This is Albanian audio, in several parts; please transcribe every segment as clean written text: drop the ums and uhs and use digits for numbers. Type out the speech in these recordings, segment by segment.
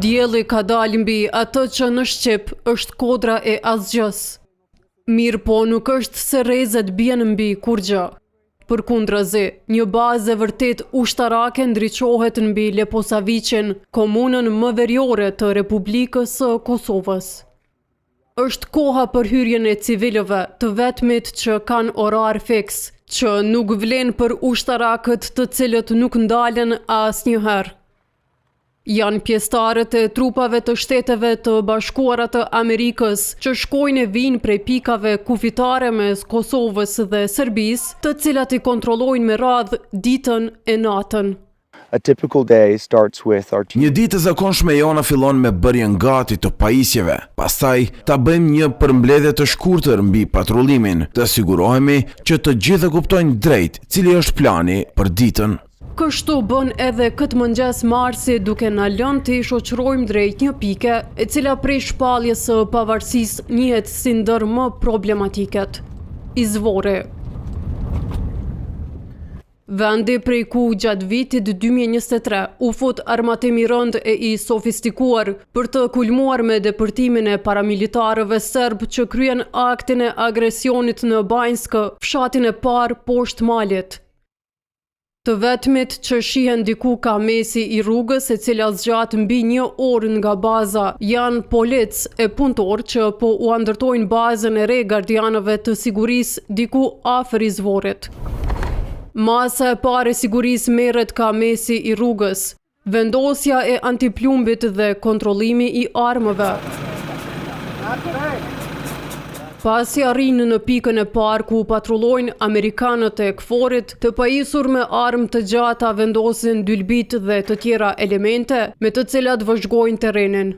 Dielli ka dalë mbi atë që në Shqip është kodra e asgjës. Mirë po nuk është se rrezet bien mbi kur gjë. Përkundrazi, një bazë e vërtet ushtarake ndriçohet mbi Leposaviqin, komunën më veriore të Republikës së Kosovës. Është koha për hyrjen e civilëve, të vetmit që kanë orar fiks, që nuk vlen për ushtarakët të cilët nuk ndalen asnjëherë. Janë pjesëtarët e trupave të Shteteve të Bashkuara të Amerikës që shkojnë e vinë prej pikave kufitare mes Kosovës dhe Serbisë, të cilat i kontrollojnë me radhë ditën e natën. Një ditë e zakonshme jona fillon me bërjen gati të pajisjeve. Pastaj ta bëjmë një përmbledhje të shkurtër mbi patrullimin, të sigurohemi që të gjithë kuptojnë drejt cili është plani për ditën. Kështu bën edhe këtë mëngjes Marsi duke na lënë të i shoqërojmë drejt një pike e cila prej shpalljes së pavarësisë njihet si ndër më problematiket. Izvori. Vendi prej ku gjatë vitit 2023 u fut armatimi rënd e i sofistikuar për të kulmuar me depërtimin e paramilitarëve serb që kryen aktin e agresionit në Banjskë, fshatin e parë poshtë malit. Të vetmit që shihen diku ka mesi i rrugës e cila zgjat mbi 1 orë nga baza janë polic e punëtor që po u ndërtojnë bazën e re gardianëve të sigurisë diku afër izvorit. Masa e parë e sigurisë merret ka mesi i rrugës, vendosja e antiplumbit dhe kontrollimi i armëve. Pasi arrinë në pikën e parë ku patrullojnë Amerikanët e KFOR-it, të pajisur me armë të gjata vendosin dylbit dhe të tjera elemente me të cilat vëzhgojnë terrenin.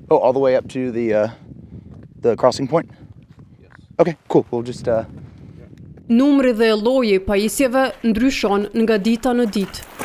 Oh, all the way up to the crossing point? Yes. Okay, cool. We'll just Numri dhe lloji i pajisjeve ndryshon nga dita në ditë.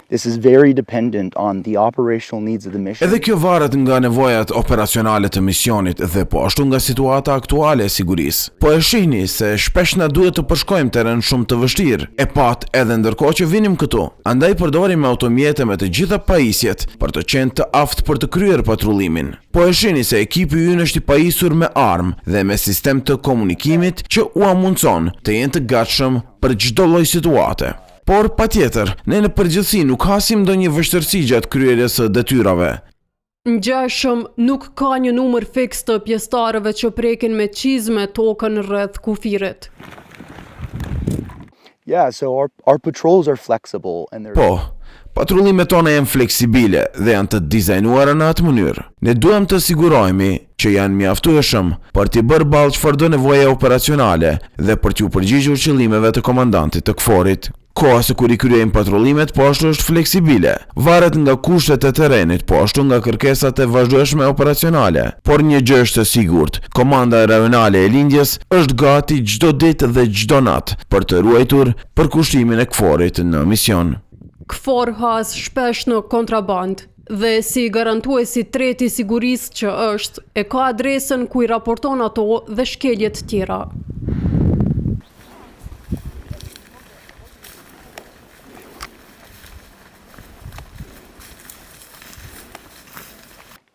This is very dependent on the operational needs of the mission. Edhe kjo varet nga nevojat operacionale të misionit dhe po ashtu nga situata aktuale e sigurisë. Po e shihni se shpesh na duhet të përshkojmë terren shumë të vështirë, e pat edhe ndërkohë që vinim këtu. Andaj përdorim automjete me të gjitha pajisjet për të qenë të aftë për të kryer patrullimin. Po e shihni se ekipi ynë është i pajisur me armë dhe me sistem të komunikimit që u mundson të jenë të gatshëm për çdo lloj situate. Por patjetër, ne në përgjithësi nuk hasim ndonjë vështirësi gjatë kryerjes së detyrave. Ngjashëm nuk ka një numër fiks të pjesëtarëve që prekin me çizme tokën rreth kufirit. Yeah, so our patrols are flexible and they're Po, patrullimet tona janë fleksibile dhe janë të dizajnuara në atë mënyrë. Ne duhem të sigurohemi që janë mjaftueshëm për t'i bërë ballë çfarëdo nevoje operacionale dhe për t'u përgjigjur qëllimeve të komandantit të KFOR-it. Koha se kur i kryejmë patrullimet po ashtu është fleksibile, varet nga kushtet e terrenit, po ashtu nga kërkesat e vazhdueshme operacionale. Por një gjë është e sigurt, komanda rajonale e lindjes është gati çdo ditë dhe çdo natë për të ruajtur përkushtimin e KFOR-it në mision. KFOR has shpesh në kontraband dhe si garantuesi treti sigurisë që është, e ka adresën ku i raporton ato dhe shkeljet tjera.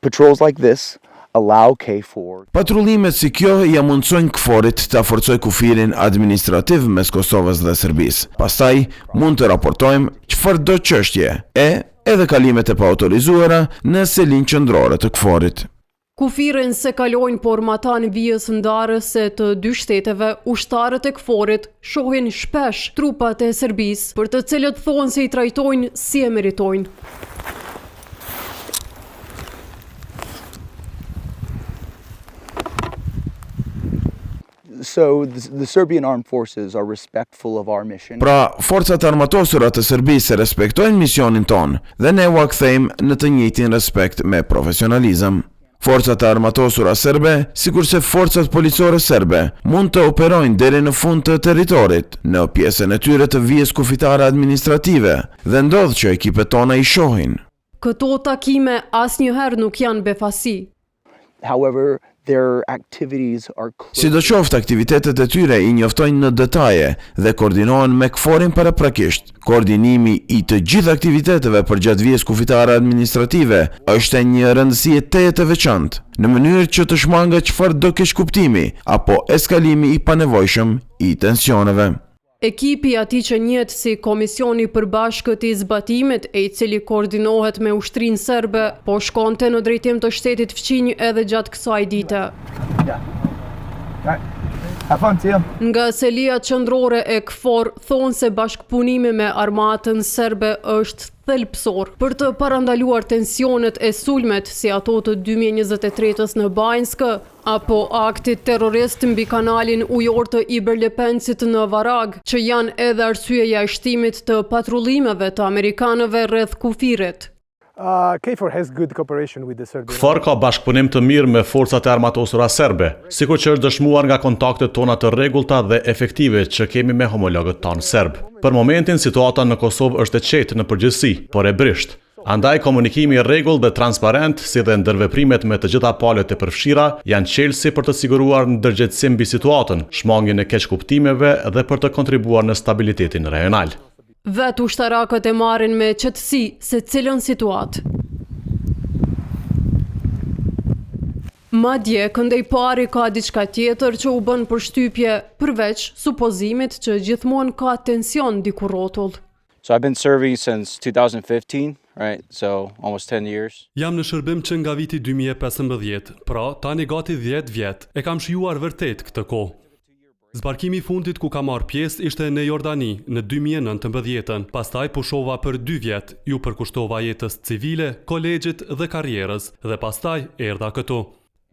patrols like this allow KFOR. Patrullimet si kjo ja mundsojnë KFOR-it ta forcojë kufirin administrativ mes Kosovës dhe Serbisë. Pastaj mund të raportojmë çfarëdo çështje edhe kalimet e paautorizuara në selin qendrore të KFOR-it. Kufirin se kalojnë por matan vijës ndarëse të dy shteteve, ushtarët e KFOR-it shohin shpesh trupat e Serbisë, për të cilët thonë se i trajtojnë si e meritojnë. So the Serbian armed forces are respectful of our mission. Pra, forcat armatosura të Serbisë respektojnë misionin ton dhe ne u kthejmë në të njëjtin respekt me profesionalizëm. Forcat armatosura serbe, sikurse forcat policore serbe, mund të operojnë deri në fund të territorit, në pjesën e tyre të vijës kufitare administrative, dhe ndodh që ekipet tona i shohin. Këto takime asnjëherë nuk janë befasi. However, their activities are Sidoqoftë aktivitetet e tyre i njoftojnë në detaje dhe koordinohen me KFOR-in paraprakisht. Koordinimi i të gjithë aktiviteteve përgjatë vijës kufitare administrative është e një rëndësie tejet e veçantë, në mënyrë që të shmanget çfarë do keq kuptimi apo eskalimi i panevojshëm i tensioneve. Ekipi ati që njihet si Komisioni i Përbashkët i Zbatimit, e i cili koordinohet me ushtrinë serbe, po shkonte në drejtim të shtetit fqinj edhe gjatë kësaj dite. have fun, see ya. Nga selia qendrore e KFOR thonë se bashkëpunimi me armatën serbe është thelbësor për të parandaluar tensionet e sulmet si ato të 2023-s në Banjsk apo aktit terrorist mbi kanalin ujor të Iberlepensit në Varag, që janë edhe arsyeja e shtimit të patrullimeve të amerikanëve rreth kufirit. KFOR has good cooperation with the Serbian. KFOR ka bashkëpunim të mirë me forcat e armatosura serbe, sikur që është dëshmuar nga kontaktet tona të rregullta dhe efektive që kemi me homologët tanë serb. Për momentin situata në Kosovë është e qetë në përgjithësi, por e brisht. Andaj komunikimi i rregullt dhe transparent, si dhe ndërveprimet me të gjitha palët e përfshira, janë çelësi për të siguruar ndërgjegjësim mbi situatën, shmangjen e keqkuptimeve dhe për të kontribuar në stabilitetin rajonal. Vetë ushtarakët e marrin me qetësi se cilën situatë. Madje këndej pari ka diçka tjetër që u bën përshtypje përveç supozimit që gjithmonë ka tension diku rrotull. So I've been serving since 2015, right? So almost 10 years. Jam në shërbim që nga viti 2015, pra tani gati 10 vjet. E kam shijuar vërtet këtë kohë. Zbarkimi i fundit ku ka marrë pjesë ishte në Jordani në 2019, pastaj pushova për 2 vjet, ju përkushtova jetës civile, kolegjit dhe karrierës dhe pastaj erdha këtu.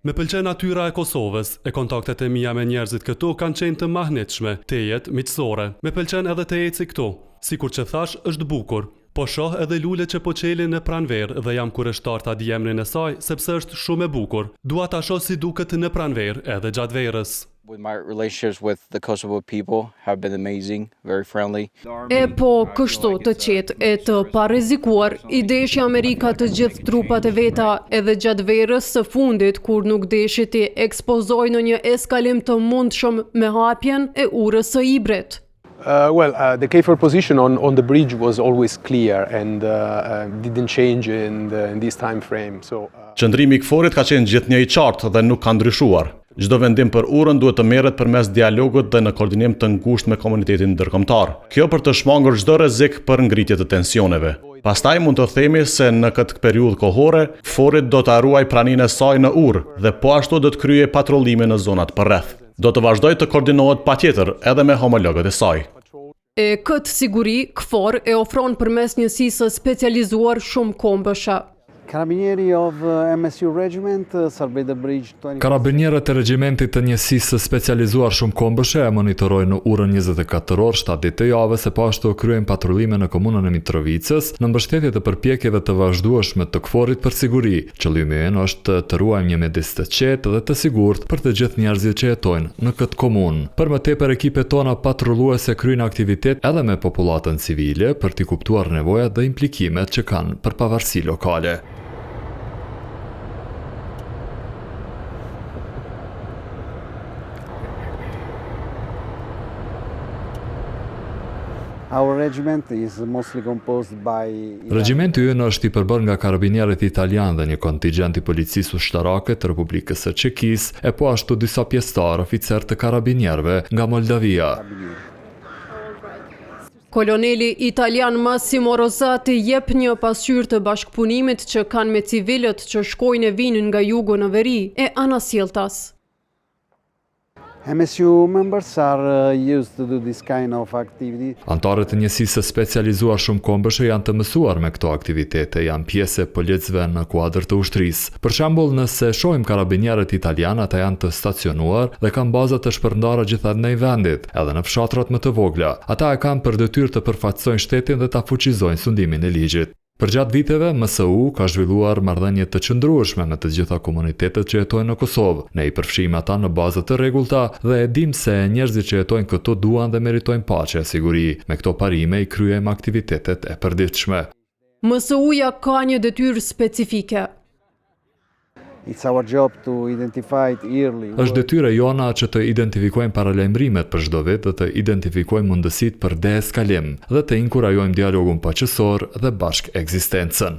Me pëlqen natyra e Kosovës, e kontaktet e mia me njerëzit këtu kanë qenë të mahnitshme, tejet miqësore. Me pëlqen edhe të eci këtu, sikur që thash është bukur. Po shoh edhe lule që po qelin në pranverë dhe jam kureshtar ta di emrin e saj sepse është shumë e bukur. Dua ta shoh si duket në pranverë edhe gjatë verës. With my relationships with the Kosovo people have been amazing, very friendly. E po kështu të qetë e të parezikuar, i deshi Amerika të gjithë trupat e veta edhe gjatë verës së fundit kur nuk deshi të ekspozoj në një eskalim të mundshëm me hapjen e urës së Ibrit. The KFOR position on the bridge was always clear and didn't change in this time frame. Qëndrimi i KFOR-it ka qenë gjithnjë i qartë dhe nuk ka ndryshuar. Çdo vendim për urën duhet të merret përmes dialogut dhe në koordinim të ngushtë me komunitetin ndërkombëtar. Kjo për të shmangur çdo rrezik për ngritje të tensioneve. Pastaj mund të themi se në këtë periudhë kohore, KFOR-it do të ruaj praninë e saj në urë dhe po ashtu do të kryej patrullime në zonat përreth. Do të vazhdoj të koordinohet patjetër edhe me homologët e saj. E këtë siguri, KFOR e ofron përmes njësisë specializuar shumë kombësha. Carabinieri of MSU Regiment survey the bridge 20. Karabinierët e regjimentit të njësisë specializuar shumë kombëshe e monitorojnë në urën 24 orë 7 ditë të javës e po ashtu kryejnë patrullime në komunën e Mitrovicës në mbështetje të përpjekjeve të vazhdueshme të KFOR-it për siguri. Qëllimi ynë është të ruajmë një mjedis të qetë dhe të sigurt për të gjithë njerëzit që jetojnë në këtë komunë. Për më tepër ekipet tona patrulluese kryejnë aktivitet edhe me popullatën civile për t'i kuptuar nevojat dhe implikimet që kanë për pavarësi lokale. Our regiment is mostly composed by Regjimenti ynë është i përbërë nga karabinierët italian dhe një kontingjent i policisë ushtarake të Republikës së Çekisë e po ashtu disa pjesëtar oficer të karabinierëve nga Moldavia. Koloneli italian Massimo Rosati jep një pasqyrë të bashkëpunimit që kanë me civilët që shkojnë e vinë nga jugu në veri e anasjelltas. MSU members are used to do this kind of activity. Antarët e njësisë specializuar shumë kombëshe janë të mësuar me këto aktivitete, janë pjesë e policëve në kuadër të ushtrisë. Për shembull, nëse shohim karabinierët italianë, ata janë të stacionuar dhe kanë baza të shpërndara gjithatë në vendit, edhe në fshatrat më të vogla. Ata e kanë për detyrë të përfaqësojnë shtetin dhe ta fuqizojnë sundimin e ligjit. Përgjatë viteve, MSU ka zhvilluar marrëdhënie të qëndrueshme me të gjitha komunitetet që jetojnë në Kosovë. Ne i përfshijmë ata në baza të rregullta dhe e dim se njerëzit që jetojnë këtu duan dhe meritojnë paqe e siguri. Me këto parime i kryejmë aktivitetet e përditshme. MSU-ja ka një detyrë specifike. It's our job to identify it early. Është detyra jona që të identifikojmë paralajmërimet për çdo vit dhe të identifikojmë mundësitë për deeskalim dhe të inkurajojmë dialogun paqësor dhe bashk ekzistencën.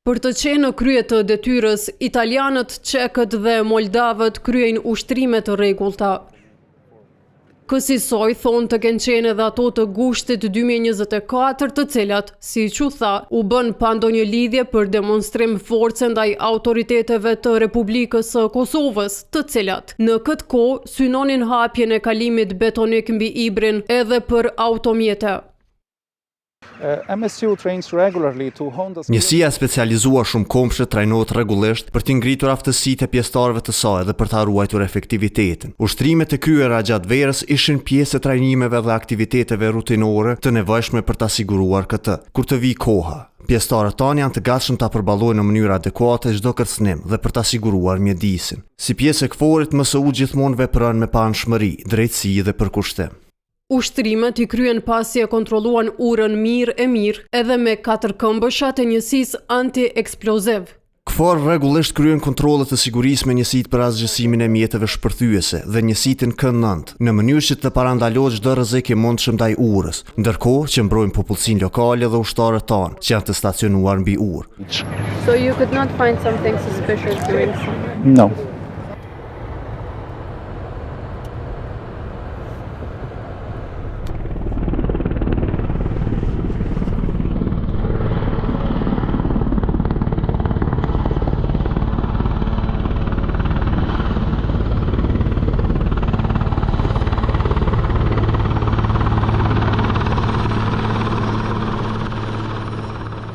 Për të qenë në krye të detyrës, italianët, çekët dhe moldavët kryejnë ushtrime të rregullta. Kësaj thonë të kenë qenë edhe ato të gushtit 2024 të cilat, si që tha, u bën pa ndonjë lidhje për demonstrim force ndaj autoriteteve të Republikës së Kosovës, të cilat në këtë kohë synonin hapjen e kalimit betonik mbi Ibrin edhe për automjete. MSU trains regularly to hone the Njësia e specializuar shumëkombshme trajnohet rregullisht për të ngritur aftësitë e pjesëtarëve të saj dhe për ta ruajtur efektivitetin. Ushtrimet e kryera gjatë verës ishin pjesë e trajnimeve dhe aktiviteteve rutinore të nevojshme për ta siguruar këtë. Kur të vi koha, pjesëtarët tanë janë të gatshëm ta përballojnë në mënyrë adekuate çdo kërcënim dhe për ta siguruar mjedisin. Si pjesë e KFOR-it, MSU gjithmonë vepron me panshmëri, drejtësi dhe përkushtim. Ushtrimet i kryen pasi e kontrolluan urën mirë edhe me 4 këmbëshat e njësisë anti-eksploziv. KFOR rregullisht kryen kontrollet të sigurisë me njësitë për asgjësimin e mjeteve shpërthyese dhe njësitin K9 në mënyrë që të parandalohet çdo rrezik i mundshëm ndaj urës, ndërkohë që mbrojnë popullsinë lokale dhe ushtarët tanë që janë të stacionuar mbi urë. So you could not find something suspicious doing so? No.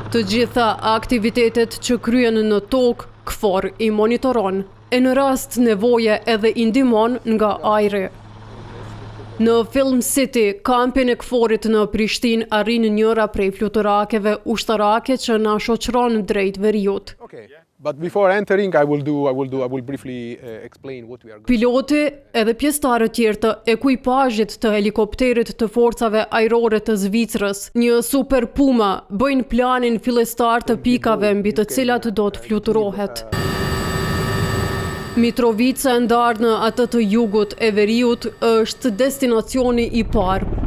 Të gjitha aktivitetet që kryen në tokë, KFOR i monitoron, e në rast nevoje edhe i ndihmon nga ajri. Në Film City, kampin e KFOR-it në Prishtinë arrin njëra prej fluturakeve ushtarake që na shoqëron drejt veriut. Okay. But before entering, I will briefly explain what we are going. Piloti edhe pjesëtarët tjerë të ekuipazhit të helikopterit të forcave ajrore të Zvicrës, një Super Puma, bëjnë planin fillestar të pikave mbi të cilat do të fluturohet. Mitrovica e ndarë në atë të jugut e veriut është destinacioni i parë.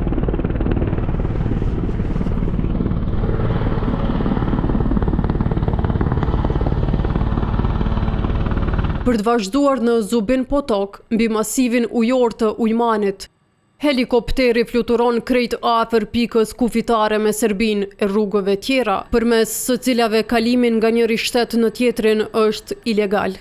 Për të vazhduar në Zubin Potok, mbi masivin ujor të Ujmanit. Helikopteri fluturon krejt afër pikës kufitare me Serbinë e rrugëve tjera, përmes së cilave kalimin nga njëri shtet në tjetrin është ilegal.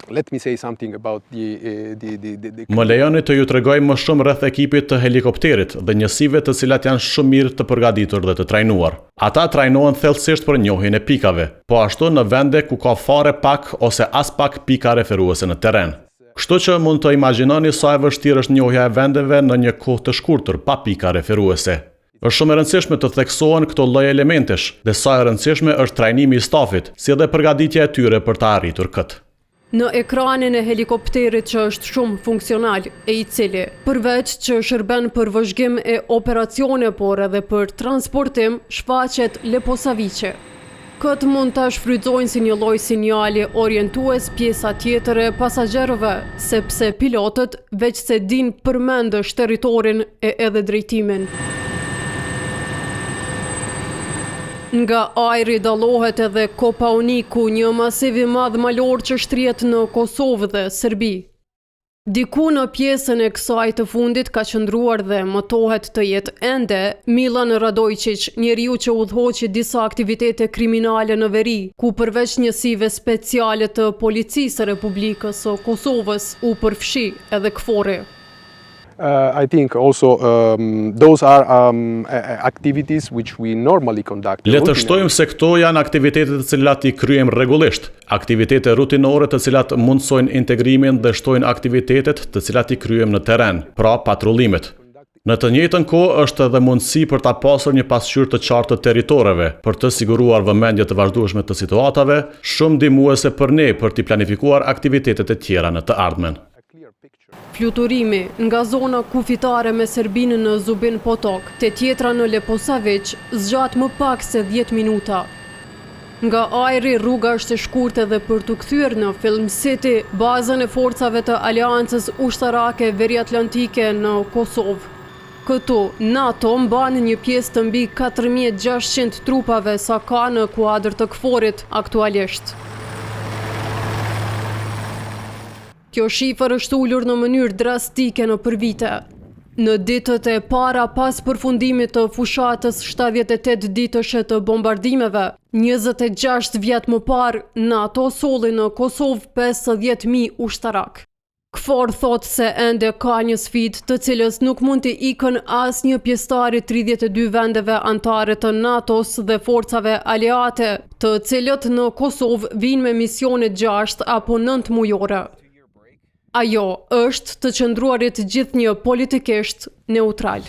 Let me say something about Më lejoni të ju tregoj më shumë rreth ekipit të helikopterit dhe njësive të cilat janë shumë mirë të përgatitur dhe të trajnuar. Ata trajnohen thellësisht për njohjen e pikave, po ashtu në vende ku ka fare pak ose as pak pika referuese në terren. Kështu që mund të imagjinoni sa e vështirë është njohja e vendeve në një kohë të shkurtër pa pika referuese. Është shumë e rëndësishme të theksohen këto lloj elementesh, dhe sa e rëndësishme është trajnimi i stafit, si edhe përgatitja e tyre për të arritur këtë. Në ekranin e helikopterit që është shumë funksional e i cili, përveç që shërben për vëzhgim e operacione por edhe për transportim, shfaqet Leposaviqe. Këtë mund të shfrytëzojnë si një lloj sinjali orientues pjesa tjetër e pasagjerëve, sepse pilotët veç se din përmendësh territorin e edhe drejtimin. Nga ajri dallohet edhe Kopaoniku, një masiv i madh malor që shtrihet në Kosovë dhe Serbi. Diku në pjesën e kësaj të fundit ka qëndruar dhe mëtohet të jetë ende Milan Radojčić, njeriu që udhëhoqi disa aktivitete kriminale në veri, ku përveç njësive speciale të policisë së Republikës së Kosovës u përfshi edhe KFOR-i. I think also those are activities which we normally conduct. Le të shtojmë se këto janë aktivitetet të cilat i kryejmë rregullisht, aktivitete rutinore të cilat mundsojnë integrimin dhe shtojnë aktivitetet të cilat i kryejmë në terren, pra patrullimet. Në të njëjtën kohë është edhe mundësi për ta pasur një pasqyrë të qartë të territoreve, për të siguruar vëmendje të vazhdueshme të situatave, shumë ndihmuese për ne për të planifikuar aktivitetet e tjera në të ardhmen. Fluturimi nga zona kufitare me Serbinë në Zubin Potok te tjetra në Leposaviq zgjat më pak se 10 minuta. Nga ajri, rruga është e shkurtë dhe për të kthyer në Film City, bazën e forcave të Aleancës Ushtarake Veriatlantike në Kosovë. Këtu, NATO mban një pjesë të mbi 4600 trupave sa ka në kuadër të KFOR-it aktualisht. Kjo shifër është ulur në mënyrë drastike në përvite. Në ditët e para pas përfundimit të fushatës 78 ditëshe të bombardimeve, 26 vjet më parë, NATO solli në Kosovë 50.000 ushtarak. KFOR thot se ende ka një sfidë të cilës nuk mund të ikën asnjë pjesëtar i 32 vendeve anëtare të NATO-s dhe forcave aleate, të cilët në Kosovë vinë me misione 6 apo 9 mujore. Ajo është të qëndruarit gjithnjë politikisht neutral.